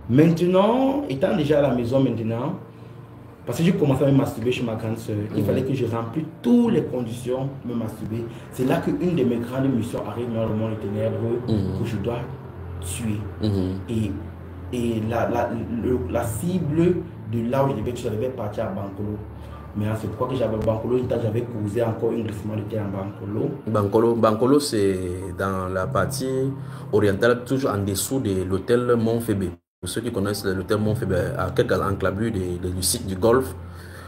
Maintenant, étant déjà à la maison maintenant, parce que j'ai commencé à me masturber chez ma grande soeur, il fallait que je remplisse toutes les conditions pour me masturber. C'est là qu'une de mes grandes missions arrive dans le monde des ténèbres que je dois tuer. Et la cible de là où je devais partir à Bankolo. Mais c'est pourquoi que j'avais Bankolo, j'avais causé encore un glissement de terre en Bankolo. Bankolo, c'est dans la partie orientale, toujours en dessous de l'hôtel Montfébé. Pour ceux qui connaissent l'hôtel Montfébé, à quelques enclaves du site du Golfe,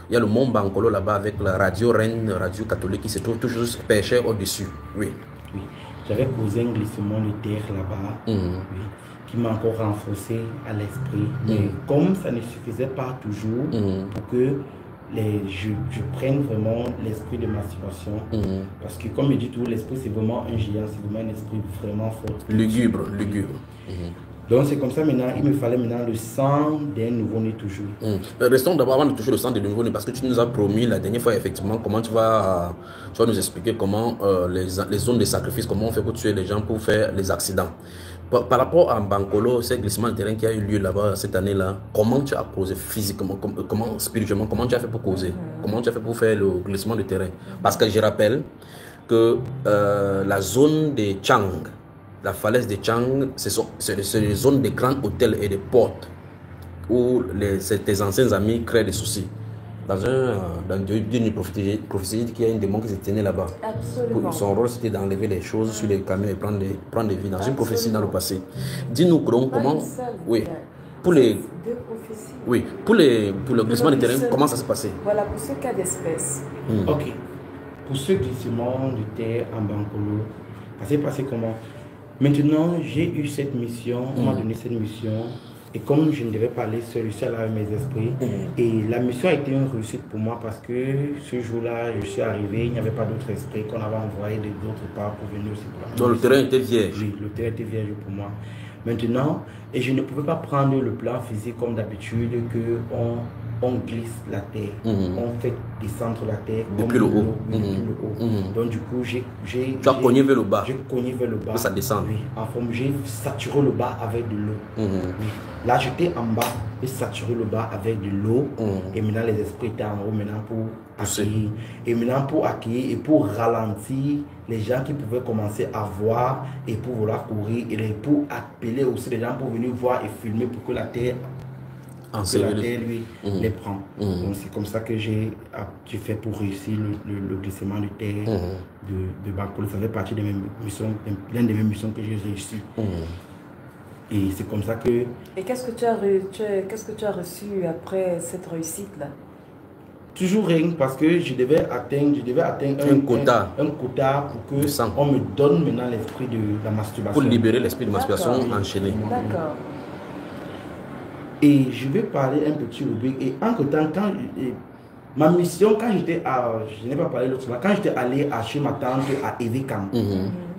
il y a le mont Bankolo là-bas avec la radio Reine, radio catholique qui se trouve toujours perché au-dessus. Oui. Oui. J'avais causé un glissement de terre là-bas, oui, qui m'a encore renforcé à l'esprit. Mais comme ça ne suffisait pas toujours pour que je prenne vraiment l'esprit de masturbation, parce que comme je dis tout, l'esprit c'est vraiment un géant, c'est vraiment un esprit vraiment fort. Lugubre. Donc c'est comme ça maintenant, il me fallait maintenant le sang d'un nouveau-né toujours. Restons d'abord avant de toucher le sang d'un nouveau-né, parce que tu nous as promis la dernière fois effectivement comment tu vas nous expliquer comment les zones de sacrifice, comment on fait pour tuer les gens, pour faire les accidents. Par rapport à Bankolo, ce glissement de terrain qui a eu lieu là-bas cette année-là, comment tu as causé physiquement, comment spirituellement, comment tu as fait pour causer, comment tu as fait pour faire le glissement de terrain? Parce que je rappelle que la zone de Chang, la falaise de Chang, c'est les zones des grands hôtels et des portes où tes anciens amis créent des soucis. Dans une prophétie qui a une démon qui se tenait là-bas. Son rôle c'était d'enlever les choses sur les camions et prendre des vies. Dans une prophétie dans le passé. Dis-nous comment. Oui. Pour le glissement de terrain, comment ça s'est passé? Voilà, pour ce cas d'espèce. Ok. Pour ce glissement de terre en Bankolo, ça s'est passé comment? Maintenant, j'ai eu cette mission, on m'a donné cette mission. Et comme je ne devais pas aller seul, je suis allé avec mes esprits. Et la mission a été une réussite pour moi parce que ce jour-là, je suis arrivé, il n'y avait pas d'autres esprits qu'on avait envoyés d'autre part pour venir aussi. Donc le terrain était vierge. Oui, le terrain était vierge pour moi. Maintenant, et je ne pouvais pas prendre le plan physique comme d'habitude, on glisse la terre, on fait descendre la terre depuis le haut. Donc du coup, tu as cogné vers le bas. J'ai cogné vers le bas. Que ça descend. Oui, en forme, j'ai saturé le bas avec de l'eau. Oui. Là, j'étais en bas, j'ai saturé le bas avec de l'eau. Et maintenant, les esprits étaient en haut maintenant pour accueillir. Et maintenant, pour accueillir et pour ralentir les gens qui pouvaient commencer à voir et pour vouloir courir et pour appeler aussi les gens pour venir voir et filmer pour que la terre lui les prend. Donc c'est comme ça que j'ai fait pour réussir le glissement de terre de Bankolo. Ça fait partie de mes missions, l'une de mes missions que j'ai réussi. Et c'est comme ça que... Et qu'est-ce que tu as reçu après cette réussite-là? Toujours rien, parce que je devais atteindre un quota pour que on me donne maintenant l'esprit de la masturbation. Pour libérer l'esprit de masturbation enchaîné. D'accord. Et je vais parler un petit rubrique. Et entre-temps, ma mission, quand j'étais je n'ai pas parlé l'autre fois, quand j'étais allé chez ma tante à Evikam,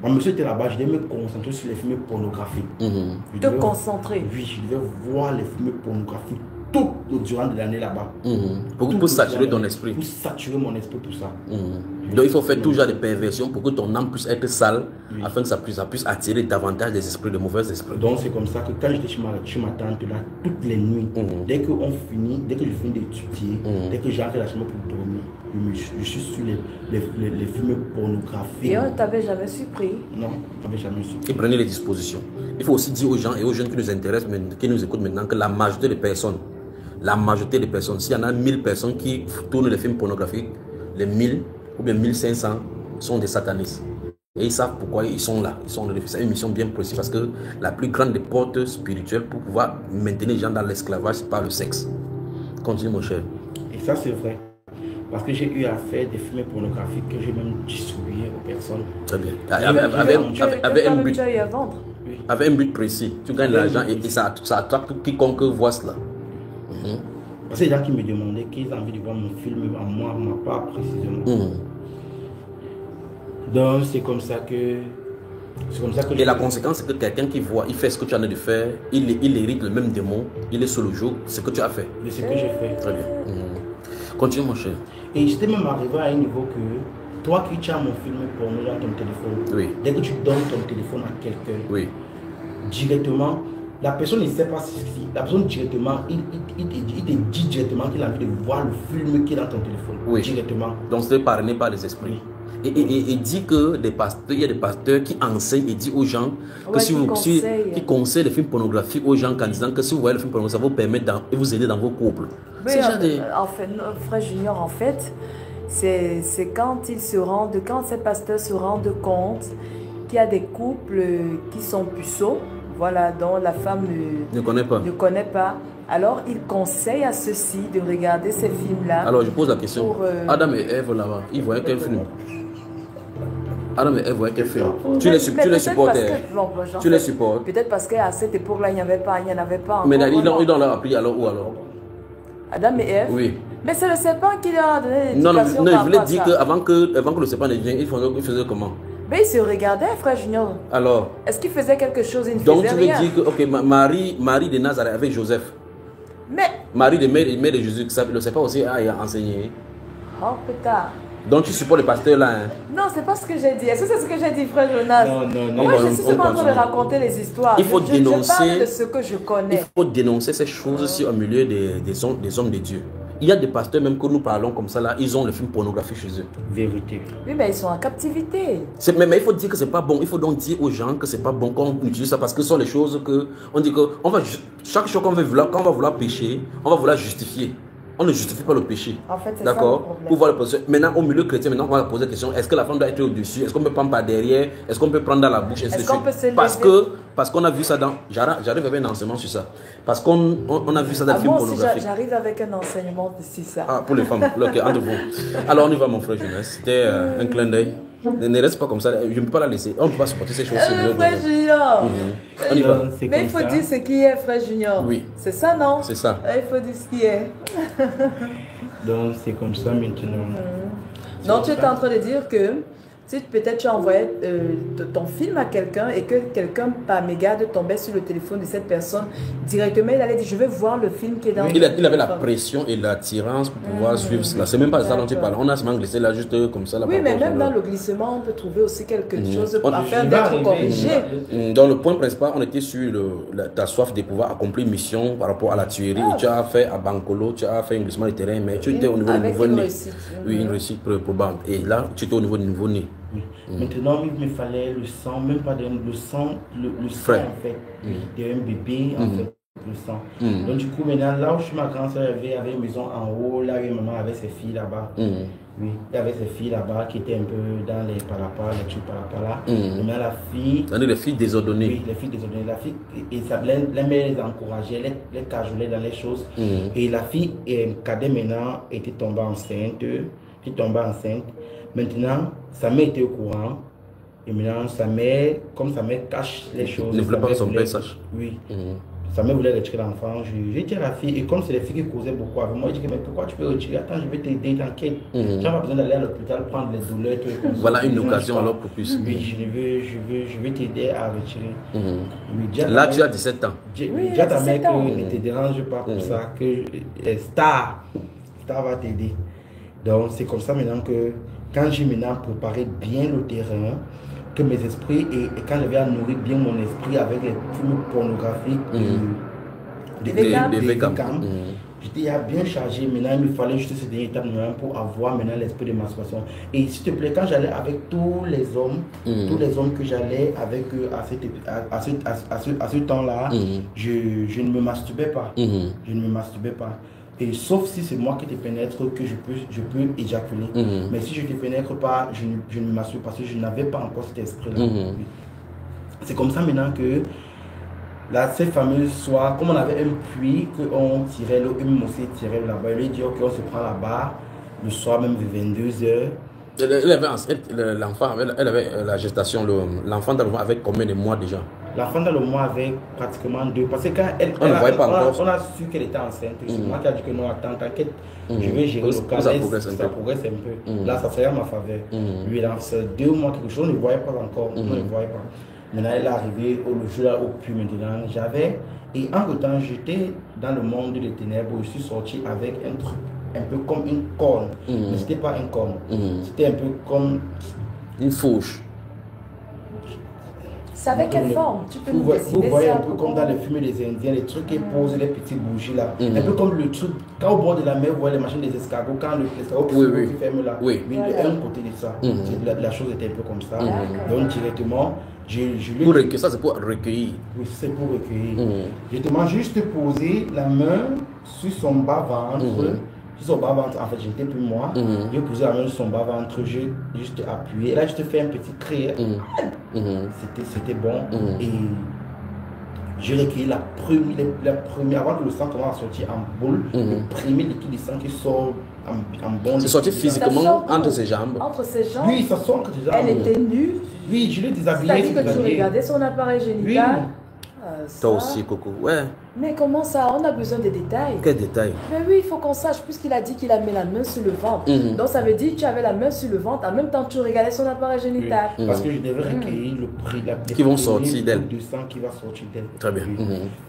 ma mission était là-bas, je devais me concentrer sur les films pornographiques. Te concentrer? Oui, je devais voir les films pornographiques tout durant l'année là-bas. Pour saturer ton esprit. Pour saturer mon esprit, tout ça. Donc il faut faire toujours des perversions pour que ton âme puisse être sale, afin que ça puisse attirer davantage des esprits, de mauvais esprits. Donc c'est comme ça que quand j'étais chez ma tante là, toutes les nuits, dès que je finis d'étudier, dès que j'arrive à la chambre pour dormir, je suis sur les films pornographiques. Et on ne t'avait jamais surpris? Non, on ne t'avait jamais surpris. Et prenez les dispositions. Il faut aussi dire aux gens et aux jeunes qui nous intéressent, qui nous écoutent maintenant, que la majorité des personnes, s'il y en a 1000 personnes qui tournent les films pornographiques, les 1000 ou bien 1500 sont des satanistes. Et ils savent pourquoi ils sont là. C'est une mission bien précise parce que la plus grande des portes spirituelles pour pouvoir maintenir les gens dans l'esclavage, c'est par le sexe. Continue mon cher. Et ça c'est vrai. Parce que j'ai eu à faire des films pornographiques que j'ai même distribué aux personnes. Très bien. Avec un but. Avec un but précis. Tu gagnes l'argent et ça attrape quiconque voit cela. Parce que les gens qui me demandaient qu'ils ont envie de voir mon film à moi, ma part précisément. Donc c'est comme ça que... Et la conséquence, c'est que quelqu'un qui voit, il fait ce que tu en as de faire, il hérite le même démon, il est sur le joug, c'est ce que tu as fait. C'est ce que j'ai fait. Très bien. Continue mon cher. Et j'étais même arrivé à un niveau que toi qui tiens mon film pour nous dans ton téléphone, dès que tu donnes ton téléphone à quelqu'un, directement, La personne ne sait pas si la personne directement, il te dit directement qu'il a envie de voir le film qui est dans ton téléphone. Oui. Directement. Donc c'est parrainé par les esprits. Et dit que il y a des pasteurs qui enseignent et disent aux gens que qui conseillent les films pornographiques aux gens en disant que si vous voyez le film pornographique, ça vous permet de vous aider dans vos couples. Oui, en fait, frère Junior, en fait, c'est quand ces pasteurs se rendent compte qu'il y a des couples qui sont puceaux, voilà, dont la femme ne connaît pas. Alors, il conseille à ceux-ci de regarder ces films-là. Alors, je pose la question. Adam et Ève, là-bas, ils voyaient quel film? Adam et Ève voyaient quel film? Tu les supportes? Tu les supportes? Peut-être parce qu'à cette époque-là, il n'y en avait pas encore. Mais ils l'ont appris alors où alors? Adam et Ève? Oui. Mais c'est le serpent qui leur a donné l'éducation. Non, je voulais dire qu'avant que le serpent ne vienne, il faisait comment? Mais il se regardait, frère Junior. Alors? Est-ce qu'il faisait quelque chose? Il ne donc faisait tu veux rien. dire que, ok, Marie de Nazareth avec Joseph. Mais... Marie de mère de Jésus, le serpent aussi a enseigné. Oh, putain. Donc tu supportes le pasteur là, hein? Non, c'est pas ce que j'ai dit. Est-ce que c'est ce que j'ai dit, frère Jonas? Non. Moi, je suis seulement en train de raconter les histoires. Il faut dénoncer. Je parle de ce que je connais. Il faut dénoncer ces choses aussi au milieu des hommes de Dieu. Il y a des pasteurs même que nous parlons comme ça là, ils ont le film pornographique chez eux. Vérité. Oui, mais ils sont en captivité. Mais il faut dire que c'est pas bon. Il faut donc dire aux gens que c'est pas bon qu'on utilise ça parce que ce sont les choses que on dit que chaque chose qu'on va vouloir pécher, on va vouloir justifier. On ne justifie pas le péché. En fait, c'est d'accord. Pour voir le péché. Maintenant, au milieu chrétien, on va poser la question, est-ce que la femme doit être au-dessus? Est-ce qu'on peut prendre par derrière? Est-ce qu'on peut prendre dans la bouche? Est-ce qu'on peut se lever? Parce qu'on a vu ça dans... J'arrive avec un enseignement sur ça. Parce qu'on a vu ça dans le film pornographique. J'arrive avec un enseignement sur ça. Ah, pour les femmes. Ok, entre vous. Alors, on y va, mon frère Jonas. C'était un clin d'œil. Ne reste pas comme ça. Je ne peux pas la laisser. On ne peut pas supporter ces choses. Frère Junior. On y va. Mais il faut dire ce qui est, frère Junior. Oui. C'est ça, non? C'est ça. Il faut dire ce qui est. Donc, c'est comme ça maintenant. Donc, tu étais en train de dire que si peut-être tu as envoyé ton film à quelqu'un et que quelqu'un, par mégarde, tombait sur le téléphone de cette personne, directement, il allait dire, je vais voir le film qui est dans le téléphone. Il avait la pression et l'attirance pour pouvoir suivre cela. C'est même pas ça dont tu parles. On a seulement glissé là, juste comme ça. Là, oui, mais même dans le glissement, on peut trouver aussi quelque chose afin d'être corrigé. Dans le point principal, on était sur ta soif de pouvoir accomplir mission par rapport à la tuerie. Et tu as fait à Bancolo, tu as fait un glissement de terrain, mais tu étais au niveau du nouveau-né. Oui, une réussite probable. Et là, tu étais au niveau du nouveau-né. Oui. Maintenant, il me fallait le sang, même pas le sang, le sang en fait, d'un bébé en fait, le sang. Donc du coup, maintenant, là où ma grande soeur avait une maison en haut, là où maman avait ses filles là-bas. Oui, il y avait ses filles là-bas qui étaient un peu dans les parapas, les trucs parapas là. Maintenant, la fille... Les filles désordonnées. Oui, les filles désordonnées. La fille, et ça, les mères les encourageaient, les cajolaient dans les choses. Et la fille, cadet maintenant, était tombée enceinte. Maintenant, sa mère était au courant. Et maintenant, sa mère, comme sa mère cache les choses. Ne voulait pas que son père sache. Oui. Sa mère voulait retirer l'enfant. J'ai dit à la fille, et comme c'est les filles qui causaient beaucoup avec moi, je dis mais pourquoi tu peux retirer? Attends, je vais t'aider, t'inquiète. Tu n'as pas besoin d'aller à l'hôpital prendre les douleurs. Voilà une occasion alors pour plus. Oui, je vais t'aider à retirer. Là, tu as 17 ans. Déjà ta mère ne te dérange pas pour ça, que Star va t'aider. Donc c'est comme ça maintenant que quand j'ai maintenant préparé bien le terrain, que mes esprits, et quand je vais nourrir bien mon esprit avec les films pornographiques de Vegam, j'étais bien chargé. Maintenant, il me fallait juste cette dernière étape pour avoir maintenant l'esprit de masturbation. Et s'il te plaît, quand j'allais avec tous les hommes que j'allais avec eux à ce temps-là, je ne me masturbais pas. Je ne me masturbais pas. Et sauf si c'est moi qui te pénètre que je peux éjaculer. Mais si je ne te pénètre pas, je ne me masturbe parce que je n'avais pas encore cet esprit-là. C'est comme ça maintenant que là, ces fameux soirs, comme on avait un puits, qu'on tirait l'eau, une aussi tirait là-bas, il dit qu'on se prend là-bas, le soir même vers 22h. L'enfant, elle avait la gestation, l'enfant dans le mois avec combien de mois déjà? L'enfant dans le mois avait pratiquement 2. Parce que quand on a su qu'elle était enceinte, c'est moi qui a dit que non, attends, t'inquiète, je vais gérer le cas. Ça progresse un peu. Là, ça serait à ma faveur. Lui, dans ces 2 mois, quelque chose, on ne voyait pas encore. On ne voyait pas. Maintenant, elle est arrivée au jour là, au puits maintenant. Et en temps, j'étais dans le monde des ténèbres. Je suis sorti avec un truc un peu comme une corne. Mais ce n'était pas une corne. C'était un peu comme une fourche. C'est avec quelle forme? Tu peux nous Vous décider voyez ça un peu comme dans les films des Indiens, les trucs qui posent les petites bougies là. Un peu comme le truc, quand au bord de la mer, vous voyez les machines des escargots, quand l'escargot qui ferme là, oui. Mais un côté de ça. La chose était un peu comme ça. Donc directement, je lui pour recueillir, ça c'est pour recueillir. Oui, c'est pour recueillir. Directement, juste poser la main sur son bas-ventre. Sur son bas-ventre, en fait, j'étais plus moi. J'ai posé la main sur son bas-ventre, j'ai juste appuyé. Et là, je te fais un petit cri. C'était bon. Et j'ai recueilli la première, avant que le sang commence à sortir en boule, le premier liquide de sang qui sort en bon. C'est sorti physiquement entre ses jambes. Entre ses jambes. Oui, ça sort entre ses jambes. Elle était nue. Oui, je l'ai déshabillée. C'est-à-dire que tu regardais son appareil génital. Toi aussi, Coco. Ouais. Mais comment ça? On a besoin de détails. Quel détail? Mais oui, il faut qu'on sache, puisqu'il a dit qu'il a mis la main sur le ventre. Donc ça veut dire que tu avais la main sur le ventre, en même temps tu regardais son appareil génital. Parce que je devais recueillir le prix, qui vont sortir d'elle. Du sang qui va sortir d'elle. Très bien.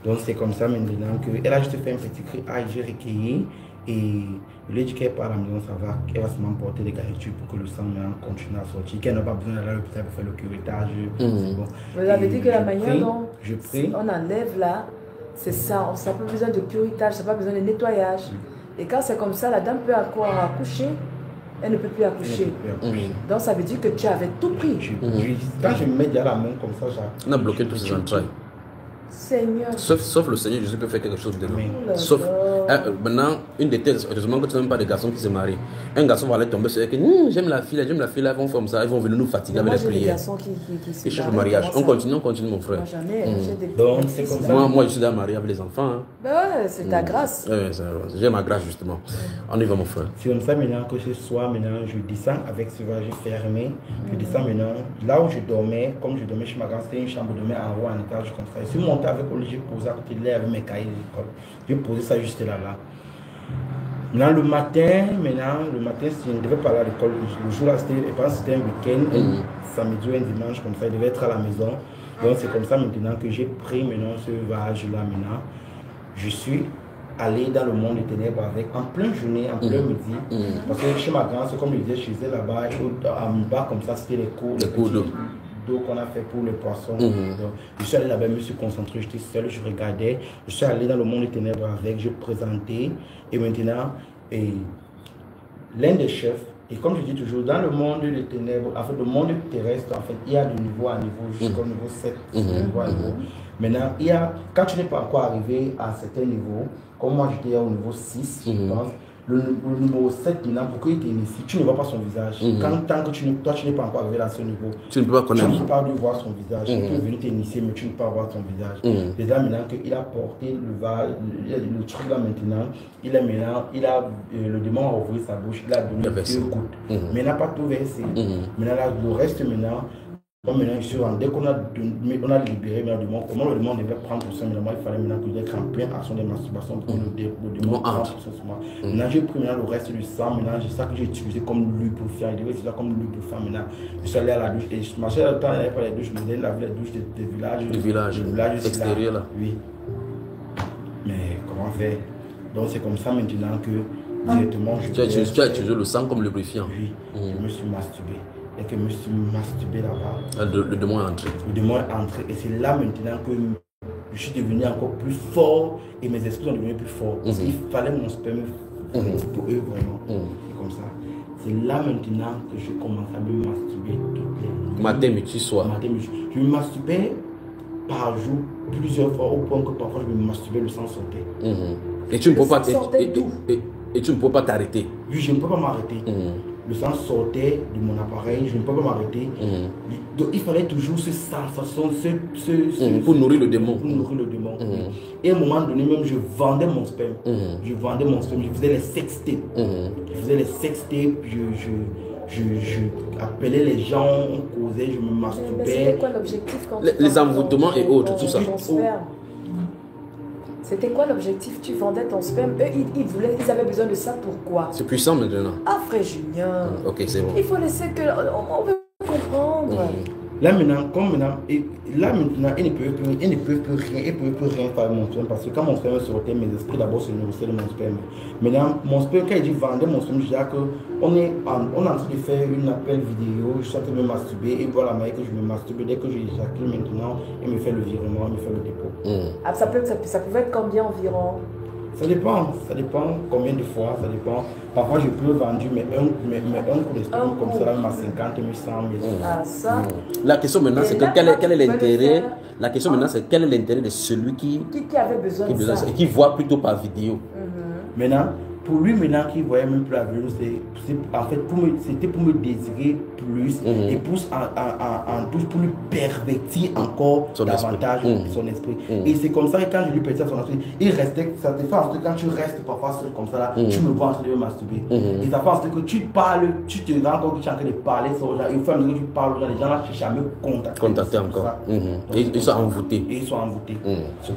Donc c'est comme ça maintenant que. Et là, je te fais un petit cri, j'ai recueilli. Et je lui ai dit qu'elle part à la maison, ça va, qu'elle va se m'emporter des garnitures pour que le sang continue à sortir, qu'elle n'a pas besoin d'aller à l'hôpital pour faire le curettage. Bon. Vous avez dit que la manière dont on enlève là, c'est ça, ça n'a pas besoin de curettage, ça n'a pas besoin de nettoyage. Et quand c'est comme ça, la dame peut accoucher, elle ne peut plus accoucher. Donc ça veut dire que tu avais tout pris. Quand je mets déjà la main comme ça, on a bloqué tous ces entrailles. Seigneur. Sauf le Seigneur Jésus peut faire quelque chose de nous. Sauf maintenant, une des thèses, heureusement que tu n'as même pas de garçons qui se marient. Un garçon va aller tomber sur elle, j'aime la fille, ils vont faire comme ça, ils vont venir nous fatiguer avec les prières. Des garçons qui cherchent le mariage. On continue mon frère. Moi, jamais. Donc, c'est comme ça. Moi, je suis déjà marié avec les enfants. Hein. Ben ouais, c'est ta grâce. J'ai ma grâce justement. On y va, mon frère. C'est comme ça maintenant que ce soir, maintenant, je descends avec ce vagin fermé. Je descends maintenant. Là où je dormais, comme je dormais chez ma grand, c'était une chambre de dormir en haut, en étage, comme ça. Je suis monté avec Olivier, j'ai posé à côté de l'air avec mes cahiers de l'école. J'ai posé ça juste là. Maintenant, le matin, si je devais pas aller à l'école, le jour là, c'était un week-end, samedi ou un dimanche, comme ça, il devait être à la maison. Donc, c'est comme ça maintenant que j'ai pris maintenant ce vage-là maintenant. Je suis allé dans le monde des ténèbres avec, en pleine journée, en plein midi. Parce que chez ma grand, c'est comme je disais, chez elle là-bas, en bas comme ça, c'était les cours d'eau qu'on a fait pour les poissons. Donc, je suis allé là-bas, je me suis concentré, j'étais seul, je regardais. Je suis allé dans le monde des ténèbres avec, je présentais. Et maintenant, l'un des chefs, et comme je dis toujours, dans le monde des ténèbres, en fait, le monde terrestre, en fait, il y a de niveau à niveau jusqu'au niveau 7, niveau à niveau. Maintenant, quand tu n'es pas encore arrivé à un certain niveau, comme moi j'étais au niveau 6, je pense, le numéro 7 maintenant, pour qu'il t'initie, tu ne vois pas son visage. Tant que toi tu n'es pas encore arrivé à ce niveau, tu ne peux pas connaître. Tu ne peux pas lui voir son visage. Il peut venir t'initier, mais tu ne peux pas voir son visage. Déjà maintenant qu'il a porté le truc là maintenant, il a le démon a ouvert sa bouche, il a donné 2 gouttes. Mais il n'a pas tout versé. Maintenant là, le reste maintenant, comme maintenant, je suis rendu, dès qu'on a libéré le démon, comment le démon devait prendre pour ça, maintenant, il fallait maintenant qu'il ait en pleine action de masturbation pour que le démon prenne pour ça. Maintenant, j'ai pris maintenant le reste du sang, maintenant, c'est ça que j'ai utilisé comme lubrifiant, il devait utiliser ça comme lubrifiant maintenant. Je suis allé à la douche et je marchais dans le temps, il n'y avait pas les douches, mais il avait les douches des villages. Du village extérieur là. Oui. Mais comment faire? Donc c'est comme ça maintenant que directement je. Tu as utilisé le sang comme lubrifiant. Oui, je me suis masturbé. Et que je me suis masturbé là-bas. Le démon est entré. Le démon est entré. Et c'est là maintenant que je suis devenu encore plus fort et mes esprits sont devenus plus forts. Parce qu'il fallait mon sperme pour eux vraiment. C'est comme ça. C'est là maintenant que je commence à me masturber toutes les nuits. Matin, midi, soir. Je me masturbais par jour plusieurs fois au point que parfois je me masturbais, le sang sortait. Et tu ne peux pas et tu ne peux pas t'arrêter. Oui, je ne peux pas m'arrêter. Le sang sortait de mon appareil, je ne peux pas m'arrêter. Donc il fallait toujours cette sensation, pour nourrir le démon. Pour nourrir le démon. Et à un moment donné même, je vendais mon sperme. Je vendais mon sperme, je faisais les sextapes. Je faisais les sextapes, je appelais les gens, on causait, je me masturbais. C'était quoi l'objectif quand les envoûtements et autres, tout ça. C'était quoi l'objectif? Tu vendais ton sperme, eux ils avaient besoin de ça pourquoi? C'est puissant maintenant. Ah frère Julien. Ok, c'est bon. Il faut laisser que... On veut comprendre. Là maintenant, ils ne peuvent plus rien, ils ne peuvent rien faire avec mon sperme parce que quand mon sperme se retient, mes esprits d'abord se nourrissaient de mon sperme. Maintenant, mon sperme, quand il dit vendre mon sperme, je dis qu'on est en train de faire une appel vidéo, je suis en train de me masturber et voilà la manière que je me masturbe. Dès que j'éjacule maintenant, il me fait le virement, il me fait le dépôt. Ah, ça pouvait être combien environ? Ça dépend combien de fois, ça dépend. Parfois, je peux vendre, mais un coup de sperme comme ça, même à 50 000, 100 000. Ah, ça. La question maintenant, c'est là, quel est tu peux l'intérêt. le faire. La question maintenant, c'est quel est l'intérêt de celui qui avait besoin de ça. et qui voit plutôt par vidéo. Maintenant, pour lui, maintenant, qui voyait même plus la vidéo, en fait, c'était pour me désirer plus et pour lui pervertir encore Son davantage son esprit. Et c'est comme ça que quand je lui pervertis son esprit, il restait, ça te fait en sorte que quand tu restes parfois seul comme ça, là, tu me vois en train de me masturber. Et ça fait en sorte que tu parles, tu te rends compte que tu es en train de parler sur les gens, et au fur et à mesure que tu parles aux gens, les gens là, tu cherches à me contacter encore. Et ils sont envoûtés. Et ils sont envoûtés.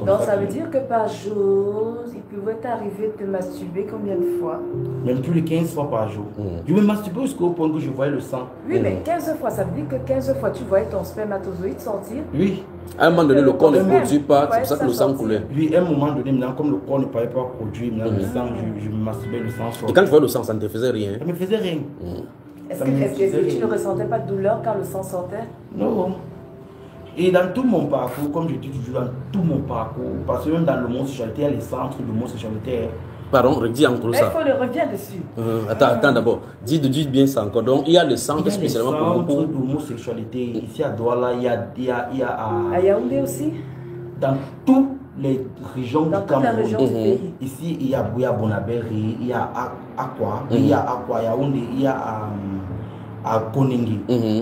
Donc ça veut dire que par jour, il pouvait t'arriver de te masturber combien de fois? Même plus de 15 fois par jour. Je me masturbais jusqu'au point que je voyais le sang. Oui, mais 15 fois, ça veut dire que 15 fois tu voyais ton spermatozoïde sortir? Oui. À un moment donné, le corps ne produit pas, c'est pour ça que le sang coulait. Oui, à un moment donné, maintenant, comme le corps ne pouvait pas produire, maintenant, le sang, je me masturbais, le sang sortait. Et quand tu vois le sang, ça ne te faisait rien. Ça ne me faisait rien. Est-ce que tu ne ressentais pas de douleur quand le sang sortait? Non. Et dans tout mon parcours, comme je dis toujours, dans tout mon parcours, parce que même dans l'homosexualité, il y a les centres d'homosexualité. Pardon, redis encore ça. Il faut le revenir dessus. Attends d'abord. Dis bien ça encore. Donc, il y a le centre spécialement pour l'homosexualité. Ici à Douala, il y a à Yaoundé aussi. Dans toutes les régions dans du Cameroun. Du pays. Ici, il y a Bonaberi, il y a Akwa, il y a Akwa Yaoundé, il y a à Konengi.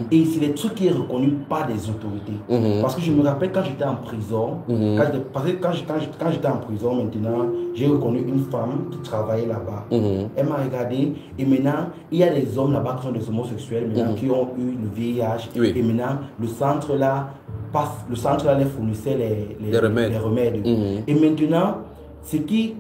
Et c'est des trucs qui sont reconnus par des autorités. Parce que je me rappelle quand j'étais en prison, quand j'étais en prison maintenant, j'ai reconnu une femme qui travaillait là-bas. Elle m'a regardé et maintenant, il y a des hommes là-bas qui sont des homosexuels maintenant, qui ont eu le VIH. Oui. Et maintenant, le centre là les fournissait les remèdes. Et maintenant, ce qui...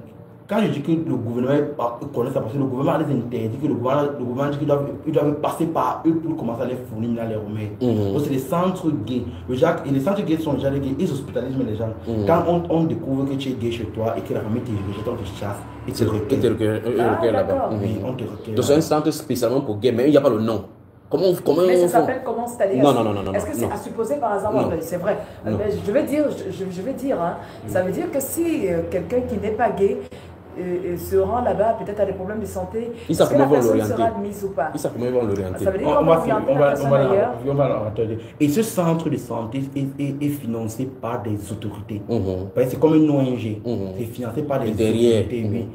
Quand je dis que le gouvernement connaît ça, parce que le gouvernement les interdit, que le gouvernement dit qu'ils doivent passer par eux pour commencer à les fournir les remèdes. Donc c'est les centres gays. Et les centres gays sont déjà les gays, ils hospitalisent les gens. Quand on découvre que tu es gay chez toi et que la famille te rejette, on te chasse et te recueille là-bas. Oui, on te recueille. Donc c'est un centre spécialement pour gays, mais il n'y a pas le nom. Mais ça s'appelle comment? C'est-à-dire, non. est-ce que c'est à supposer par exemple? C'est vrai. Je vais dire, hein, ça veut dire que si quelqu'un qui n'est pas gay se rend là-bas, peut-être a des problèmes de santé, est-ce que la personne sera admise ou pas? Ils savent comment ils vont l'orienter. Ça veut dire qu'on va orienter la personne ailleurs. Et ce centre de santé est financé par des autorités. C'est comme une ONG. C'est financé par des autorités, oui.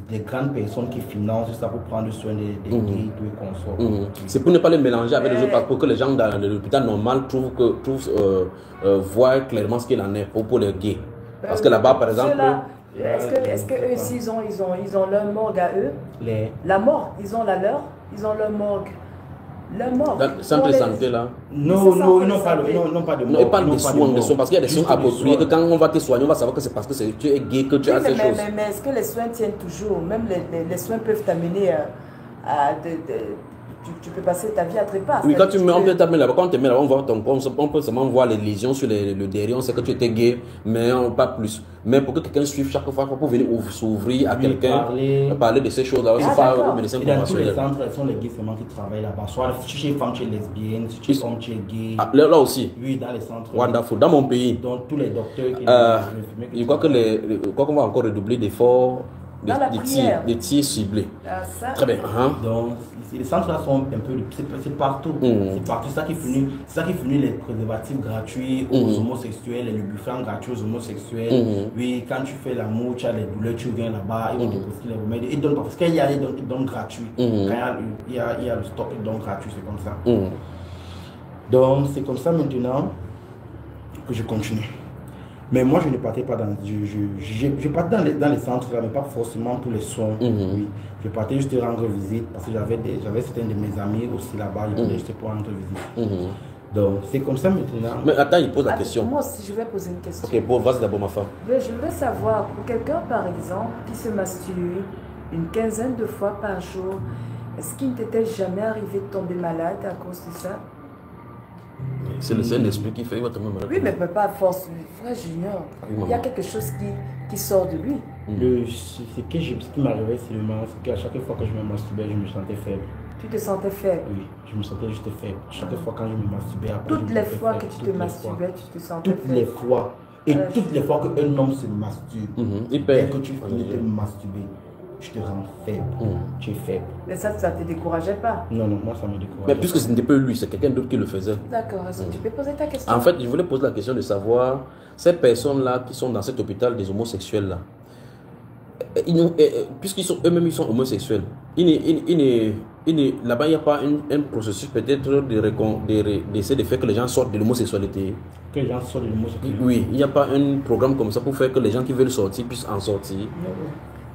Des grandes personnes qui financent ça pour prendre soin des gays et consorts. C'est pour ne pas les mélanger avec les autres, pour que les gens dans l'hôpital normal voient clairement ce qu'il en est pour les gays. Parce que là-bas, par exemple... Est-ce que eux aussi ils ont leur morgue à eux? La morgue, ils ont la leur, ils ont leur morgue. Leur morgue. Dans le centre de santé là? Non, ils n'ont pas de morgue. Ils parlent des soins, parce qu'il y a des soins appropriés que quand on va te soigner, on va savoir que c'est parce que tu es gay que tu as ces choses. Mais est-ce que les soins tiennent toujours? Même les soins peuvent t'amener à tu peux passer ta vie à trépas. Oui, quand tu mets, on peut t'amener là-bas, quand on te met là-bas, on voit ton corps, on peut seulement voir les lésions sur le derrière, on sait que tu étais gay, mais pas plus. Mais pour que quelqu'un suive chaque fois, pour venir s'ouvrir à quelqu'un, parler de ces choses-là, c'est pas au médecin conventionnel. Dans tous les centres, ce sont les gays seulement qui travaillent là-bas. Soit si tu es femme, tu es lesbienne, si tu es homme, tu es gay. Là aussi? Oui, dans les centres. Wonderful. Dans mon pays. Donc tous les docteurs je crois qu'on va encore redoubler d'efforts. Des tirs ciblés. Très bien. Donc, les centres là sont un peu. C'est partout. C'est partout. C'est ça qui finit les préservatifs gratuits aux homosexuels, les lubrifiants gratuits aux homosexuels. Oui, quand tu fais l'amour, tu as les douleurs, tu viens là-bas, ils vont te poster les remèdes. Ils donnent pas. Parce qu'il y a les dons gratuits. Quand il y a le stock de dons gratuits, c'est comme ça. Donc, c'est comme ça maintenant que je continue. Mais moi, je ne partais pas je partais dans les centres, là, mais pas forcément pour les soins. Oui. Je partais juste rendre visite parce que j'avais certains de mes amis aussi là-bas. Je partais juste pour rendre visite. Donc, c'est comme ça maintenant. Mais attends, il pose la question. Moi aussi, je vais poser une question. Ok, bon, vas-y d'abord, ma femme. Je veux savoir, pour quelqu'un, par exemple, qui se masturbe une quinzaine de fois par jour, est-ce qu'il ne t'était jamais arrivé de tomber malade à cause de ça? C'est le Saint-Esprit qui fait, il va tomber malade. Oui, mais pas à force. Frère Junior, il y a quelque chose qui sort de lui. Ce qui m'arrivait seulement, c'est qu'à chaque fois que je me masturbais, je me sentais faible. Tu te sentais faible. Oui, je me sentais juste faible. Chaque fois quand je me masturbais, après, Toutes les fois que tu te masturbais, tu te sentais faible. Toutes les fois. Et toutes les fois qu'un homme se masturbe, Il perd. dès que tu finis de te masturber, tu te rends faible. Tu es faible. Mais ça ne te décourageait pas. Non, moi ça me décourage. Mais puisque ce n'était pas lui, c'est quelqu'un d'autre qui le faisait. D'accord, est-ce que tu peux poser ta question? En fait, je voulais poser la question de savoir, ces personnes-là qui sont dans cet hôpital des homosexuels-là, puisqu'ils sont eux-mêmes ils sont homosexuels, là-bas il n'y a pas un processus peut-être d'essayer de faire que les gens sortent de l'homosexualité. Que les gens sortent de l'homosexualité. Oui, il n'y a pas un programme comme ça pour faire que les gens qui veulent sortir puissent en sortir.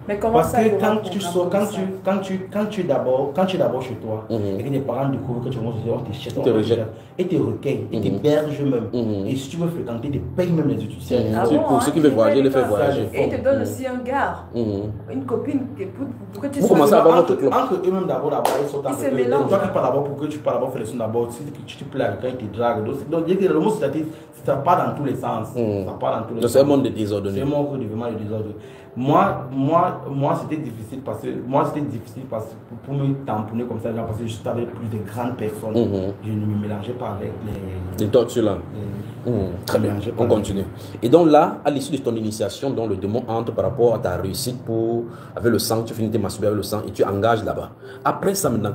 Mais comment Parce ça, que quand tu es d'abord chez toi et que tes parents découvrent que tu es homosexuel, ils te rejettent et te recueillent et t'hébergent même. Et si tu veux fréquenter, ils te payent même les études. Pour ceux qui veulent voyager, les faire voyager. Et ils te donnent aussi un gars, une copine pour que tu Vous sois. commencez à avoir votre Entre eux-mêmes d'abord, ils sont Ils se mélangent. Toi qui parles d'abord pour que tu parles d'abord, fais les sons d'abord. Si tu te plais quand ils te draguent. Donc, l'homosexualité, ça part dans tous les sens. Ça part dans tous les sens. C'est un monde de désordre. C'est un monde vraiment de désordre. Moi c'était difficile parce que pour me tamponner comme ça, parce que je suis avec plus de grandes personnes. Je ne me mélangeais pas avec les tortues là. Très bien, on continue. Et donc là, à l'issue de ton initiation, donc le démon entre par rapport à ta réussite avec le sang, tu finis de masturber avec le sang et tu engages là-bas. Après ça maintenant,